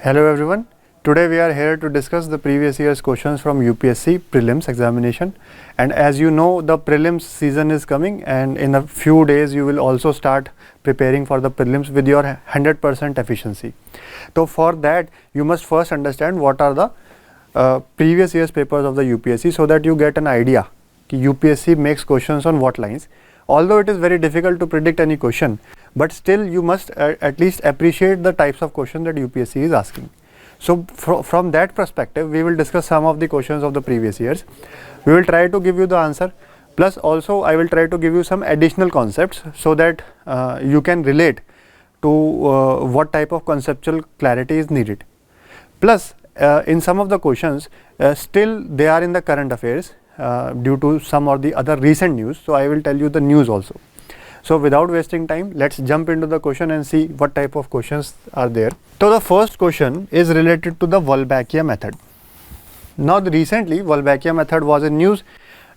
Hello everyone. Today we are here to discuss the previous year's questions from UPSC Prelims examination, and as you know, the prelims season is coming, and in a few days you will also start preparing for the prelims with your 100% efficiency. So for that you must first understand what are the previous year's papers of the UPSC, so that you get an idea कि UPSC makes questions on what lines. Although it is very difficult to predict any question, but still you must at least appreciate the types of questions that UPSC is asking. So from that perspective, we will discuss some of the questions of the previous years. We will try to give you the answer, plus also I will try to give you some additional concepts so that you can relate to what type of conceptual clarity is needed. Plus in some of the questions still they are in the current affairs due to some or the other recent news, so I will tell you the news also. So without wasting time, let's jump into the question and see what type of questions are there. So the first question is related to the Wolbachia method. Now recently Wolbachia method was in news.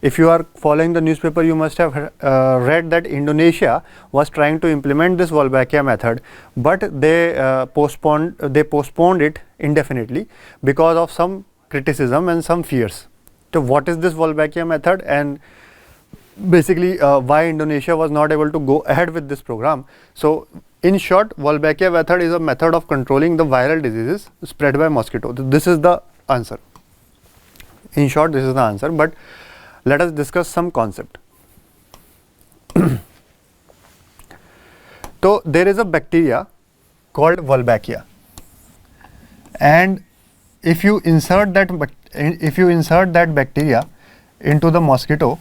If you are following the newspaper, you must have read that Indonesia was trying to implement this Wolbachia method, but they postponed it indefinitely because of some criticism and some fears. So what is this Wolbachia method, and basically why Indonesia was not able to go ahead with this program? So in short, Wolbachia method is a method of controlling the viral diseases spread by mosquito. This is the answer. In short, this is the answer, but let us discuss some concept. So there is a bacteria called Wolbachia, and if you insert that bacteria into the mosquito,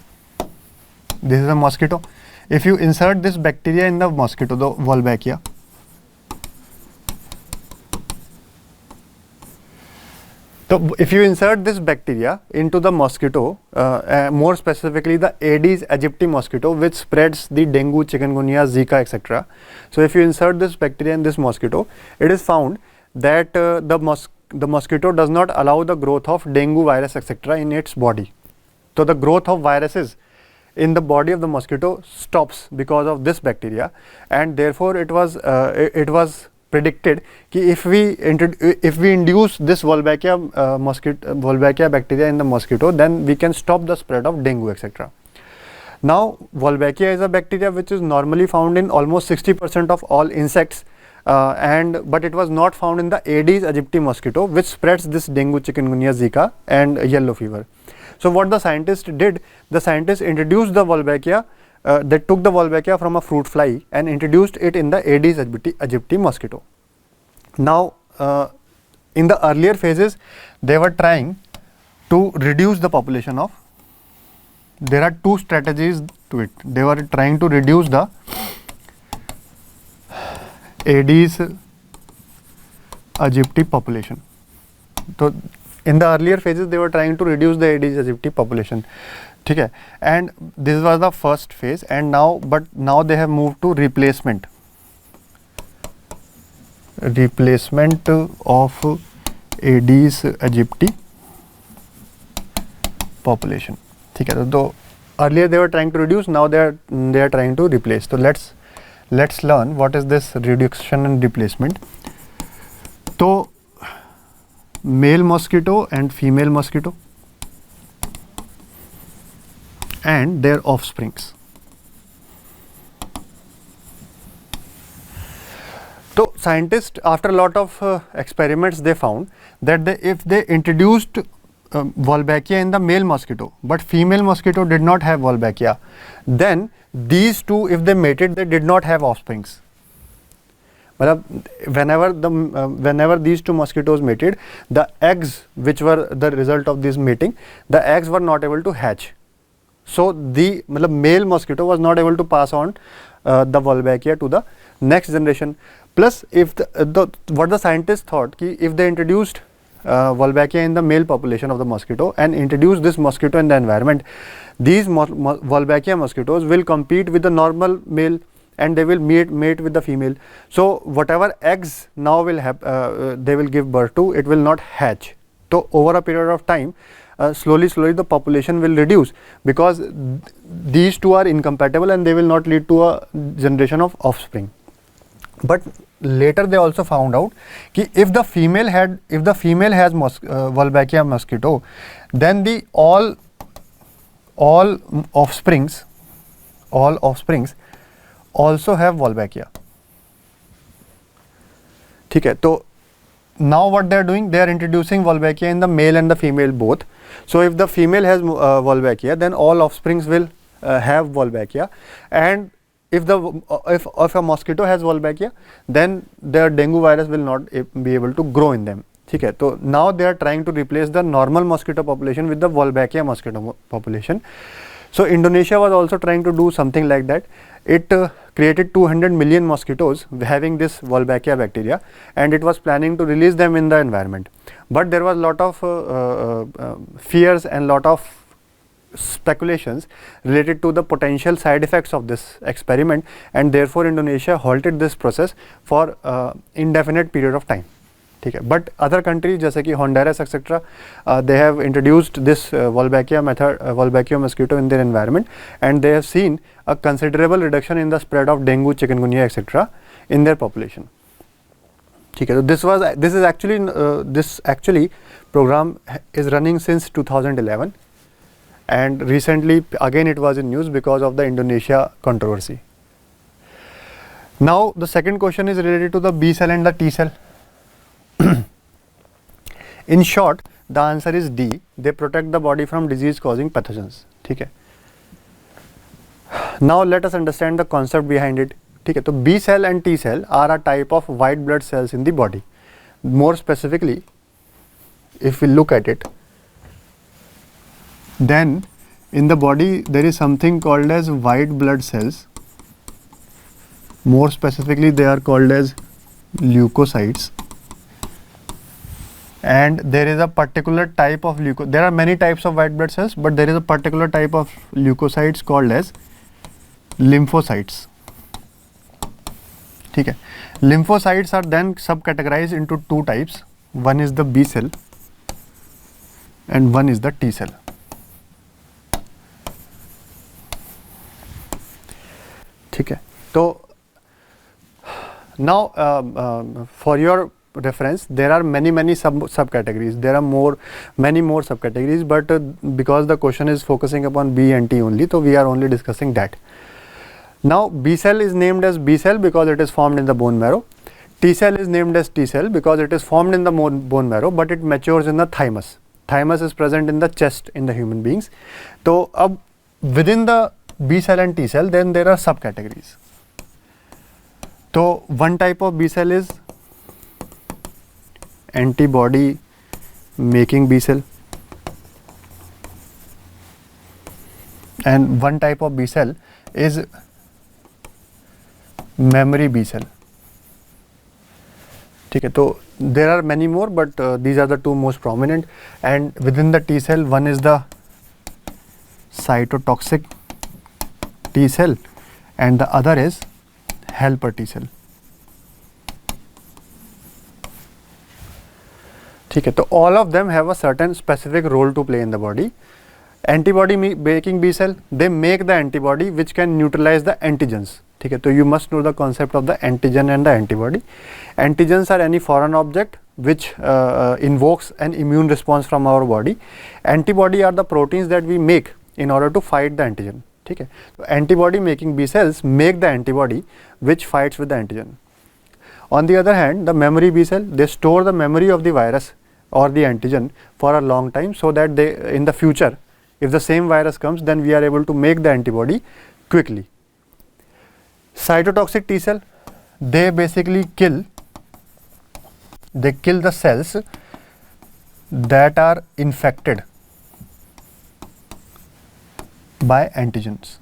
this is a mosquito. If you insert this bacteria in the mosquito, the Wolbachia, so if you insert this bacteria into the mosquito, more specifically the Aedes aegypti mosquito, which spreads the dengue, chikungunya, Zika, etc. So if you insert this bacteria in this mosquito, it is found that the mosquito does not allow the growth of dengue virus, etc. in its body. So the growth of viruses in the body of the mosquito stops because of this bacteria, and therefore it was predicted that if we induce this Wolbachia bacteria in the mosquito, then we can stop the spread of dengue, etc. Now Wolbachia is a bacteria which is normally found in almost 60% of all insects, but it was not found in the Aedes aegypti mosquito, which spreads this dengue, chikungunya, Zika and yellow fever. So what the scientists did, the scientists introduced the Wolbachia, they took the Wolbachia from a fruit fly and introduced it in the Aedes aegypti mosquito. Now in the earlier phases, they were trying to reduce the population of, there are two strategies to it. They were trying to reduce the Aedes aegypti population. So in the earlier phases, they were trying to reduce the Aedes aegypti population. Okay. And this was the first phase, and now they have moved to replacement of Aedes aegypti population. Okay. So earlier they were trying to reduce, now they are trying to replace. So let's learn what is this reduction and replacement. So male mosquito and female mosquito and their offsprings. So scientists, after a lot of experiments, they found that if they introduced Wolbachia in the male mosquito, but female mosquito did not have Wolbachia, then these two, if they mated, they did not have offsprings. Whenever these two mosquitoes mated, the eggs which were the result of this mating, the eggs were not able to hatch. So the male mosquito was not able to pass on the Wolbachia to the next generation. Plus, if what the scientists thought, if they introduced Wolbachia in the male population of the mosquito and introduced this mosquito in the environment, these Wolbachia mosquitoes will compete with the normal male and they will mate with the female. So whatever eggs now will have they will give birth to, it will not hatch. So over a period of time, slowly the population will reduce, because these two are incompatible and they will not lead to a generation of offspring. But later they also found out कि if the female has Wolbachia mosquito, then the all offsprings also have Wolbachia. ठीक है, तो now what they are doing, they are introducing Wolbachia in the male and the female both. So if the female has Wolbachia, then all offsprings will have Wolbachia, and if a mosquito has Wolbachia, then their dengue virus will not be able to grow in them. ठीक है, तो now they are trying to replace the normal mosquito population with the Wolbachia mosquito population. So Indonesia was also trying to do something like that. It created 200 million mosquitoes having this Wolbachia bacteria, and it was planning to release them in the environment. But there was a lot of fears and lot of speculations related to the potential side effects of this experiment, and therefore Indonesia halted this process for indefinite period of time. ठीक है, but other countries जैसे कि Honduras etc. They have introduced this Wolbachia mosquito in their environment, and they have seen a considerable reduction in the spread of dengue, chikungunya etc. in their population. ठीक है, तो this actually program is running since 2011, and recently again it was in news because of the Indonesia controversy. Now the second question is related to the B cell and the T cell. In short, the answer is D. They protect the body from disease causing pathogens. ठीक है. Now let us understand the concept behind it. ठीक है, तो B cell and T cell are a type of white blood cells in the body. More specifically, if we look at it, then in the body there is something called as white blood cells. More specifically, they are called as leukocytes. And there is a particular type of there are many types of white blood cells, but there is a particular type of leukocytes called as lymphocytes. ठीक है, lymphocytes are then subcategorized into two types. One is the B cell and one is the T cell. ठीक है, तो now for your reference, there are many subcategories. There are many more subcategories, but because the question is focusing upon B and T only, so we are only discussing that. Now B cell is named as B cell because it is formed in the bone marrow. T cell is named as T cell because it is formed in the bone marrow, but it matures in the thymus. Thymus is present in the chest in the human beings. So within the B cell and T cell, then there are subcategories. So one type of B cell is antibody making B cell, and one type of B cell is memory B cell. ठीक है, तो there are many more, but these are the two most prominent. And within the T cell, one is the cytotoxic T cell and the other is helper T cell. ठीक है, तो all of them have a certain specific role to play in the body. Antibody making B cell, they make the antibody which can neutralize the antigens. ठीक है, तो you must know the concept of the antigen and the antibody. Antigens are any foreign object which invokes an immune response from our body. Antibody are the proteins that we make in order to fight the antigen. ठीक है, तो antibody making B cells make the antibody which fights with the antigen. On the other hand, the memory B cell, they store the memory of the virus or the antigen for a long time, so that they in the future, if the same virus comes, then we are able to make the antibody quickly. Cytotoxic T cell, they basically kill the cells that are infected by antigens.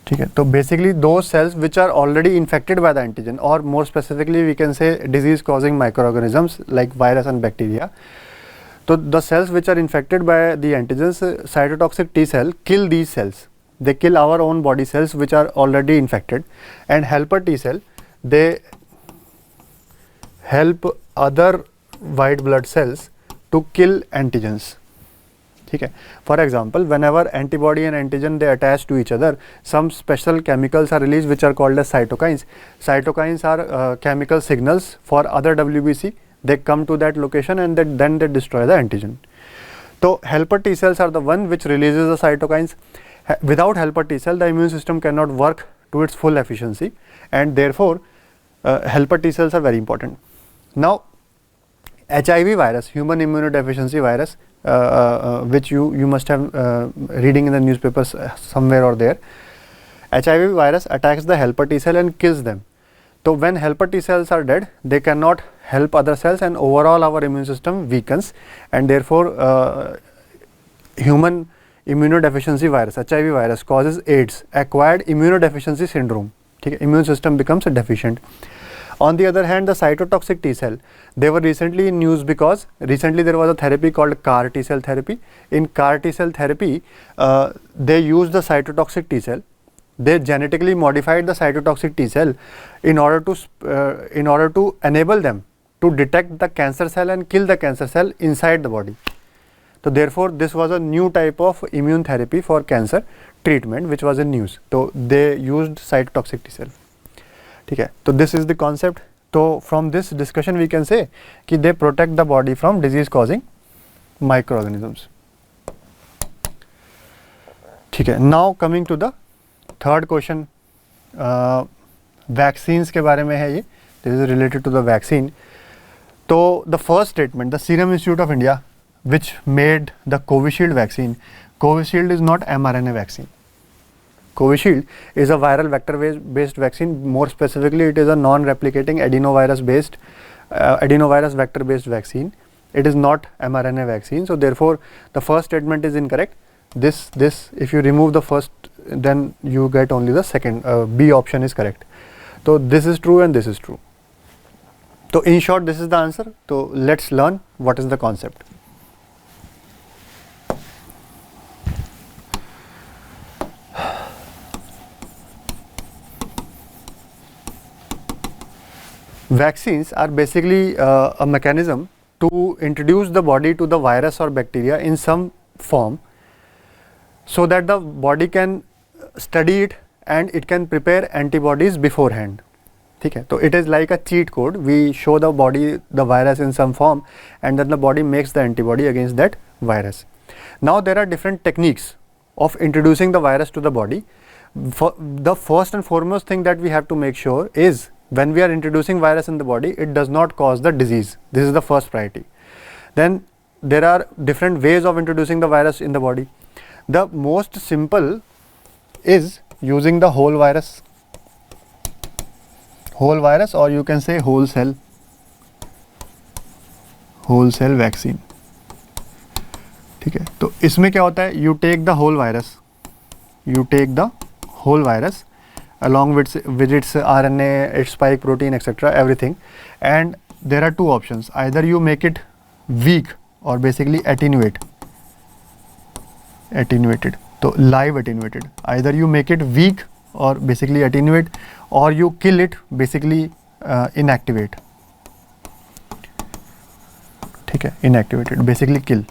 ठीक है, तो basically those cells which are already infected by the antigen, or more specifically we can say disease causing microorganisms like virus and bacteria. So the cells which are infected by the antigens, cytotoxic T cell kill these cells. They kill our own body cells which are already infected, and helper T cell, they help other white blood cells to kill antigens. ठीक है. For example, whenever antibody and antigen they attach to each other, some special chemicals are released which are called as cytokines. Cytokines are chemical signals for other WBC. They come to that location and then they destroy the antigen. So helper T cells are the one which releases the cytokines. Without helper T cell, the immune system cannot work to its full efficiency, and therefore helper T cells are very important. Now, HIV virus, human immunodeficiency virus, which you must have reading in the newspapers somewhere or there. HIV virus attacks the helper T cell and kills them. So when helper T cells are dead, they cannot help other cells, and overall our immune system weakens, and therefore human immunodeficiency virus, HIV virus, causes AIDS, acquired immunodeficiency syndrome. Okay? Immune system becomes deficient. On the other hand, the cytotoxic T cell, they were recently in news because recently there was a therapy called CAR T cell therapy. In CAR T cell therapy, they used the cytotoxic T cell. They genetically modified the cytotoxic T cell in order to enable them to detect the cancer cell and kill the cancer cell inside the body. So therefore, this was a new type of immune therapy for cancer treatment which was in news. So they used cytotoxic T cell. Okay. So this is the concept. So from this discussion we can say that they protect the body from disease causing microorganisms. Okay. Now coming to the third question, vaccines के बारे में है ये. This is related to the vaccine. So the first statement, the Serum Institute of India, which made the Covishield vaccine. Covishield is not mRNA vaccine. Covishield is a viral vector based vaccine. More specifically, it is a non-replicating adenovirus vector based vaccine. It is not mRNA vaccine. So therefore, the first statement is incorrect. This if you remove the first, then you get only the second. B option is correct. So this is true and this is true. So in short, this is the answer. So let's learn what is the concept. Vaccines are basically a mechanism to introduce the body to the virus or bacteria in some form, so that the body can study it and it can prepare antibodies beforehand. Okay. So it is like a cheat code. We show the body the virus in some form, and then the body makes the antibody against that virus. Now there are different techniques of introducing the virus to the body. The first and foremost thing that we have to make sure is, when we are introducing virus in the body, it does not cause the disease. This is the first priority. Then there are different ways of introducing the virus in the body. The most simple is using the whole virus, or you can say whole cell vaccine. ठीक है. तो इसमें क्या होता है, you take the whole virus along with its RNA, its spike protein, etc., everything, and there are two options. Either you make it weak or basically attenuated. So live attenuated. Either you make it weak or basically attenuate, or you kill it, basically inactivate. ठीक है, inactivated, basically kill.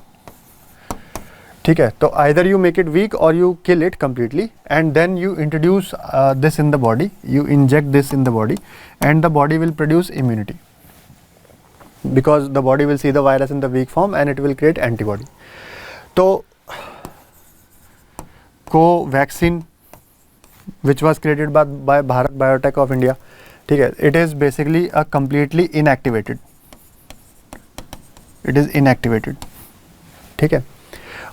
ठीक है. तो either you make it weak or you kill it completely, and then you introduce this in the body, you inject this in the body, and the body will produce immunity, because the body will see the virus in the weak form and it will create antibody. So Covaxin, which was created by Bharat Biotech of India, ठीक है, it is basically a completely inactivated. It is inactivated. ठीक है.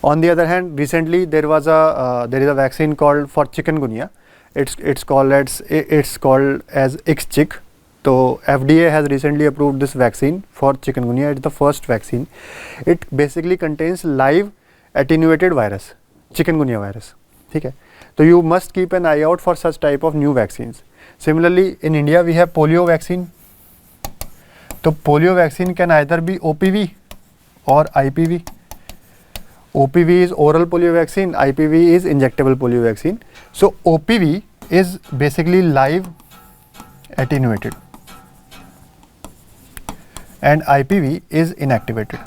On the other hand, recently there is a vaccine called for chikungunya. It's called as IXCHIQ. So FDA has recently approved this vaccine for chikungunya. It's the first vaccine. It basically contains live attenuated virus, chikungunya virus. Okay. So you must keep an eye out for such type of new vaccines. Similarly, in India we have polio vaccine. So polio vaccine can either be OPV or IPV. OPV is oral polio vaccine, IPV is injectable polio vaccine. So OPV is basically live attenuated and IPV is inactivated.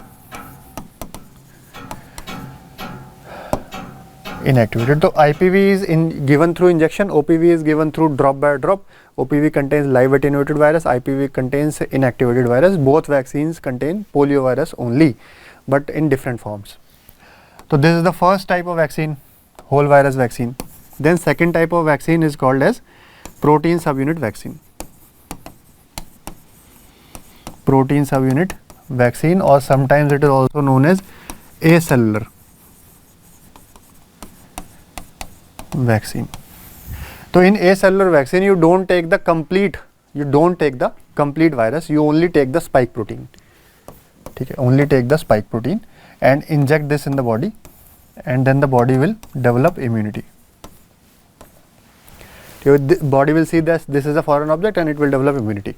inactivated. So IPV is given through injection, OPV is given through drop by drop. OPV contains live attenuated virus, IPV contains inactivated virus. Both vaccines contain polio virus only, but in different forms. So this is the first type of vaccine, whole virus vaccine. Then second type of vaccine is called as protein subunit vaccine. Protein subunit vaccine, or sometimes it is also known as acellular vaccine. So in acellular vaccine, you don't take the complete virus, you only take the spike protein. Okay, only take the spike protein and inject this in the body, and then the body will develop immunity. The body will see that this is a foreign object and it will develop immunity.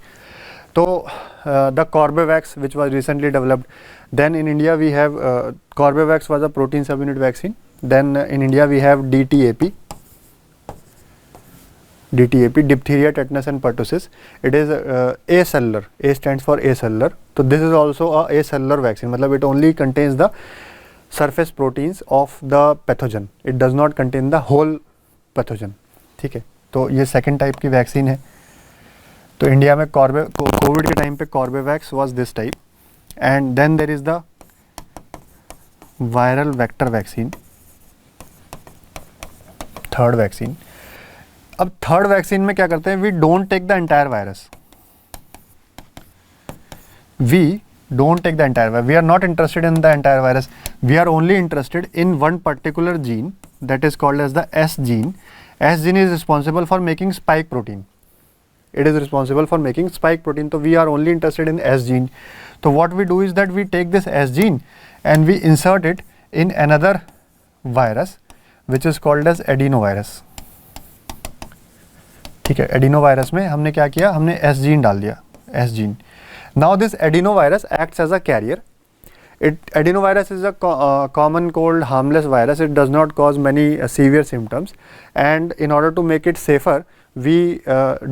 So the Corbevax, which was recently developed, then in India we have Corbevax was a protein subunit vaccine. Then in India we have DTAP, diphtheria, tetanus and pertussis. It is acellular. A stands for acellular. So this is also a acellular vaccine. Matlab it only contains the surface proteins of the pathogen. It does not contain the whole pathogen. ठीक है, तो ये second type की vaccine है. तो India में Covid के time पे Corbevax was this type, and then there is the viral vector vaccine, third vaccine. अब थर्ड वैक्सीन में क्या करते हैं, we don't take the entire virus, we don't take the entire virus. We are not interested in the entire virus. We are only interested in one particular gene that is called as the S gene. S gene is responsible for making spike protein. It is responsible for making spike protein. So we are only interested in S gene. So what we do is that we take this S gene and we insert it in another virus which is called as adenovirus. ठीक है, adenovirus में हमने क्या किया, हमने S gene डाल दिया, S gene. Now this adenovirus acts as a carrier. Adenovirus is a common cold, harmless virus. It does not cause many severe symptoms, and in order to make it safer, we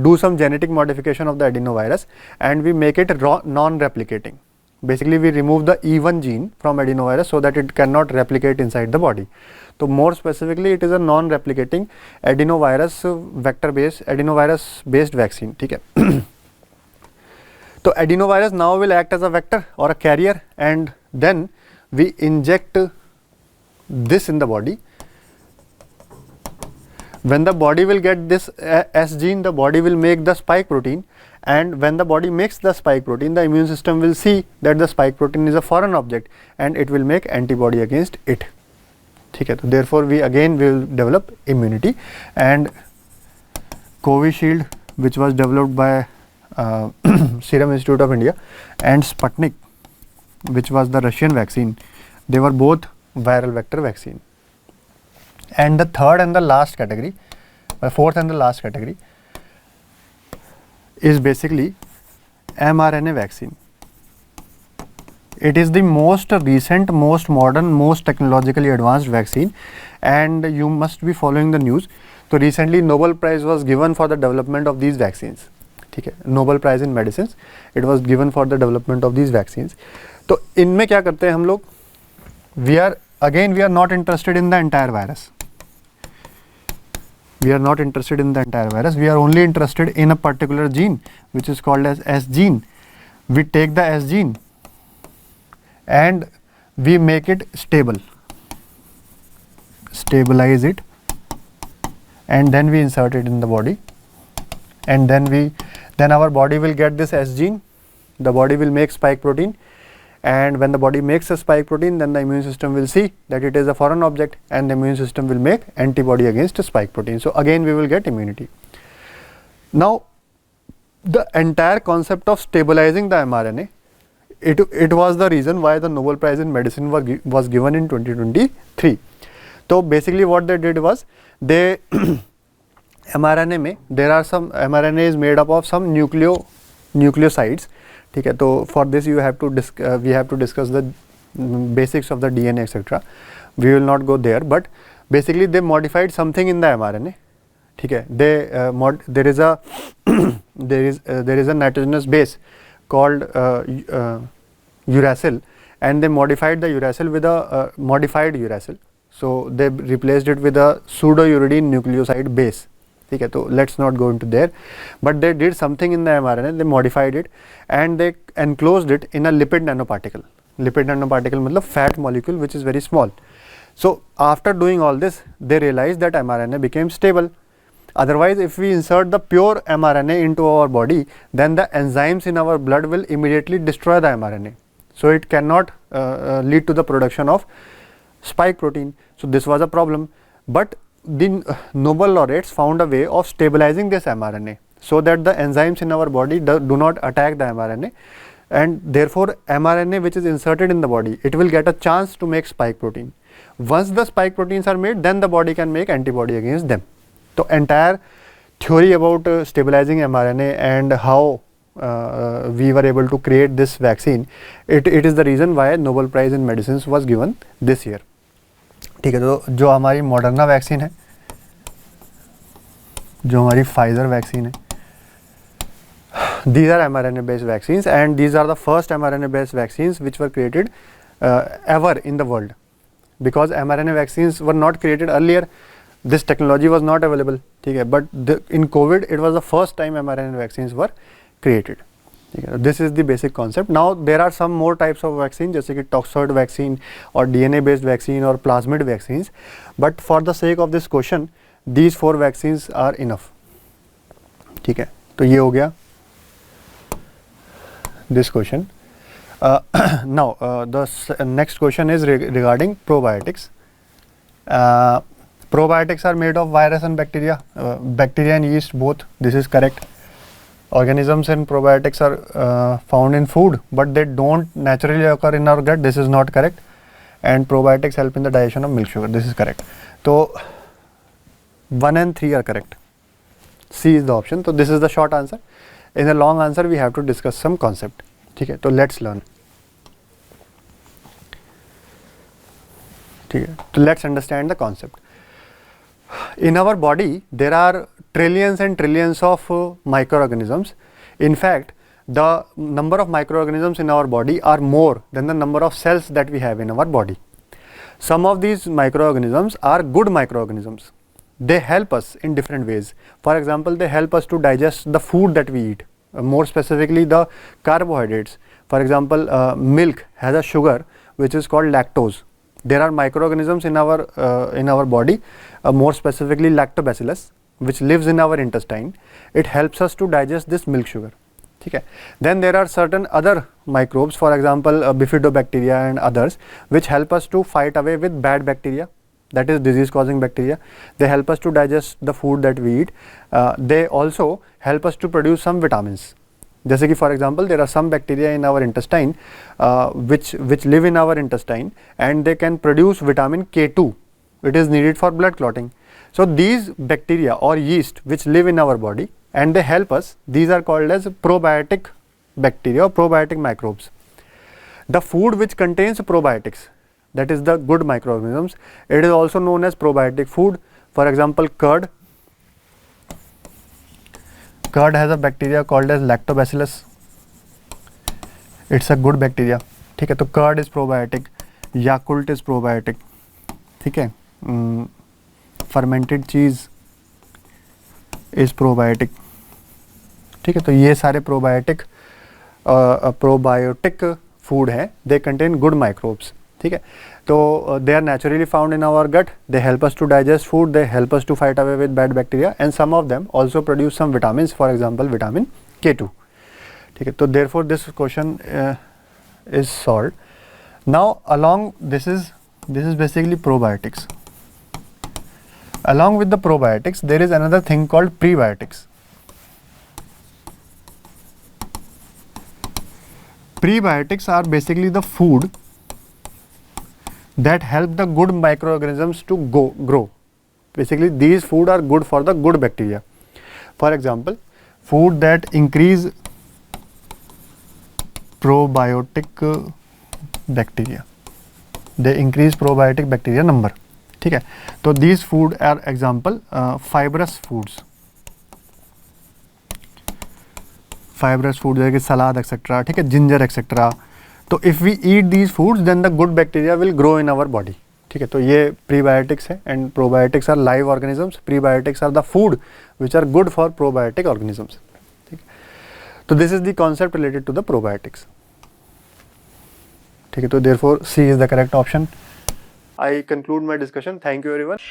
do some genetic modification of the adenovirus and we make it non-replicating. Basically, we remove the E1 gene from adenovirus so that it cannot replicate inside the body. So more specifically, it is a non-replicating adenovirus based vaccine. ठीक है. So adenovirus now will act as a vector or a carrier, and then we inject this in the body. When the body will get this S gene, the body will make the spike protein, and when the body makes the spike protein, the immune system will see that the spike protein is a foreign object and it will make antibody against it. Okay, so therefore we will develop immunity. And Covishield, which was developed by Serum Institute of India, and Sputnik, which was the Russian vaccine, they were both viral vector vaccine. And the third and the last category, fourth and the last category, is basically mRNA vaccine. It is the most recent, most modern, most technologically advanced vaccine, and you must be following the news. So recently Nobel Prize was given for the development of these vaccines. ठीक है, Nobel Prize in Medicines, it was given for the development of these vaccines. तो इनमें क्या करते हैं हम लोग, we are not interested in the entire virus. We are not interested in the entire virus. We are only interested in a particular gene which is called as S gene. We take the S gene and we make it stable, stabilize it, and then we insert it in the body, and then our body will get this S gene. The body will make spike protein, and when the body makes a spike protein, then the immune system will see that it is a foreign object, and the immune system will make antibody against a spike protein. So again we will get immunity. Now the entire concept of stabilizing the mRNA, it was the reason why the Nobel Prize in Medicine was given in 2023. So basically what they did was, they mRNA में there are some, mRNA is made up of some nucleosides. ठीक है, तो for this we have to discuss the basics of the DNA, etc. We will not go there, but basically they modified something in the mRNA. ठीक है, there is a nitrogenous base called uracil, and they modified the uracil with a modified uracil. so they replaced it with a pseudo-uridine nucleoside base. ठीक है, तो let's not go into there, but they did something in the mRNA, they modified it and they enclosed it in a lipid nanoparticle. Lipid nanoparticle मतलब fat molecule which is very small. So after doing all this, they realized that mRNA became stable. Otherwise, if we insert the pure mRNA into our body, then the enzymes in our blood will immediately destroy the mRNA. So it cannot lead to the production of spike protein. So this was a problem. But the Nobel laureates found a way of stabilizing this mRNA so that the enzymes in our body do not attack the mRNA, and therefore mRNA which is inserted in the body, it will get a chance to make spike protein. Once the spike proteins are made, then the body can make antibody against them. So entire theory about stabilizing mRNA and how we were able to create this vaccine, it is the reason why Nobel Prize in Medicines was given this year. ठीक है, तो जो हमारी Moderna vaccine है, जो हमारी Pfizer vaccine है, these are mRNA based vaccines and these are the first mRNA based vaccines which were created ever in the world, because mRNA vaccines were not created earlier, this technology was not available. ठीक है, but in COVID it was the first time mRNA vaccines were created. This is the basic concept. Now there are some more types of vaccine, जैसे कि toxoid vaccine or DNA based vaccine or plasmid vaccines, but for the sake of this question these 4 vaccines are enough. ठीक है, तो ये हो गया this question. Now the next question is regarding probiotics. Probiotics are made of virus and bacteria, bacteria and yeast both. This is correct. Organisms and probiotics are found in food, but they don't naturally occur in our gut. This is not correct. And probiotics help in the digestion of milk sugar. This is correct. So 1 and 3 are correct. C is the option. So this is the short answer. In the long answer, we have to discuss some concept. Okay, so let's learn. Okay, so let's understand the concept. In our body, there are trillions and trillions of microorganisms. In fact, the number of microorganisms in our body are more than the number of cells that we have in our body. Some of these microorganisms are good microorganisms. They help us in different ways. For example, they help us to digest the food that we eat, more specifically the carbohydrates. For example, milk has a sugar which is called lactose. There are microorganisms in our body, more specifically lactobacillus, which lives in our intestine. It helps us to digest this milk sugar. Okay. Then there are certain other microbes, for example bifidobacteria and others, which help us to fight away with bad bacteria, that is disease causing bacteria. They help us to digest the food that we eat. They also help us to produce some vitamins. जैसे कि for example there are some bacteria in our intestine which live in our intestine and they can produce vitamin K2. It is needed for blood clotting. So these bacteria or yeast which live in our body and they help us, these are called as probiotic bacteria or probiotic microbes. The food which contains probiotics, that is the good microorganisms, it is also known as probiotic food. For example, curd. Curd has a bacteria called as lactobacillus. It's a good bacteria. ठीक है, तो curd is probiotic. Yakult is probiotic. ठीक है, fermented cheese is probiotic. ठीक है, तो ये सारे probiotic food हैं. They contain good microbes. ठीक है, तो they are naturally found in our gut. They help us to digest food. They help us to fight away with bad bacteria, and some of them also produce some vitamins. For example, vitamin K2. ठीक है, तो therefore this question is solved. Now along this is basically probiotics. Along with the probiotics, there is another thing called prebiotics. Prebiotics are basically the food that help the good microorganisms to grow. Basically, these food are good for the good bacteria. For example, food that increase probiotic bacteria. They increase probiotic bacteria number. ठीक है, तो these food are example fibrous foods. Fibrous food जैसे कि सलाद etcetera, ठीक है, ginger etcetera. तो if we eat these foods, then the good bacteria will grow in our body. ठीक है, तो ये प्रीबायोटिक्स है and probiotics are live organisms, prebiotics are the food which are good for probiotic organisms. ठीक है, तो this is the concept related to the probiotics. ठीक है, तो therefore C is the correct option. I conclude my discussion. Thank you everyone.